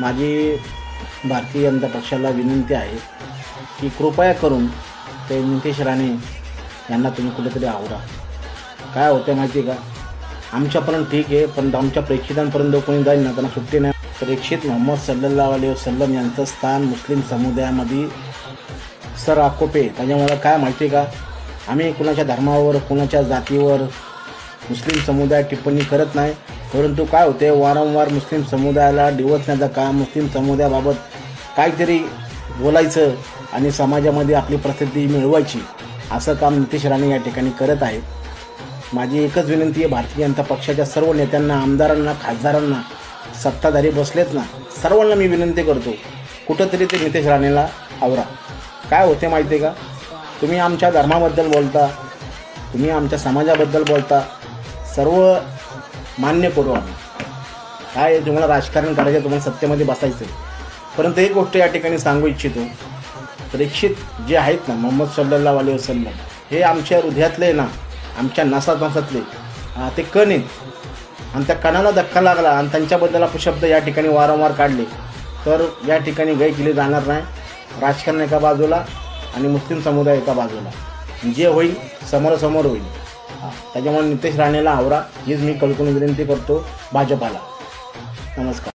माझी भारतीय जनता पक्षाला विनंती आहे की कृपया करून ते नितेश राणे यांना तुम्ही कुठेतरी आवरा। काय होतं माहिती आहे का, आमच्यापर्यंत ठीक आहे, पण आमच्या प्रेक्षितांपर्यंत कोणी जाईल ना त्यांना सुट्टी नाही। प्रेक्षित मोहम्मद सल्लल्लाहु अलैहि वसल्लम यांचं स्थान मुस्लिम समुदायामध्ये सर आकोपे। त्याच्यामुळे काय माहिती आहे का, आम्ही कुणाच्या धर्मावर कुणाच्या जातीवर मुस्लिम समुदाय टिप्पणी करत नाही, परंतु काय होते वारंवार मुस्लिम समुदायाला डिवचण्याचं काम, मुस्लिम समुदायाबाबत काहीतरी बोलायचं आणि समाजामध्ये आपली प्रसिद्धी मिळवायची असं काम नितेश राणे या ठिकाणी करत आहेत। माझी एकच विनंती आहे भारतीय जनता पक्षाच्या सर्व नेत्यांना, आमदारांना, खासदारांना, सत्ताधारी बसलेत ना, सर्वांना मी विनंती करतो कुठंतरी ते नितेश राणेला आवरा। काय होते माहिती आहे का, तुम्ही आमच्या धर्माबद्दल बोलता, तुम्ही आमच्या समाजाबद्दल बोलता, सर्व मान्य करू आम्ही। काय तुम्हाला राजकारण करायचं, तुम्हाला सत्तेमध्ये बसायचं आहे, परंतु एक गोष्ट या ठिकाणी सांगू इच्छितो, प्रेक्षित जे आहेत ना मोहम्मद सल्लल्लाहु अलैहि वसल्लम हे आमच्या हृदयातले ना, आमच्या नसातले ते कण आहेत आणि त्या कणाला धक्का लागला आणि त्यांच्याबद्दल अपशब्द या ठिकाणी वारंवार काढले तर या ठिकाणी गय केली जाणार नाही। राजकारण एका बाजूला आणि मुस्लिम समुदाय एका बाजूला, जे होईल समोरासमोर होईल। त्याच्यामुळे नितेश राणेला आवरा हीच मी कळकळून विनंती करतो भाजपाला। नमस्कार।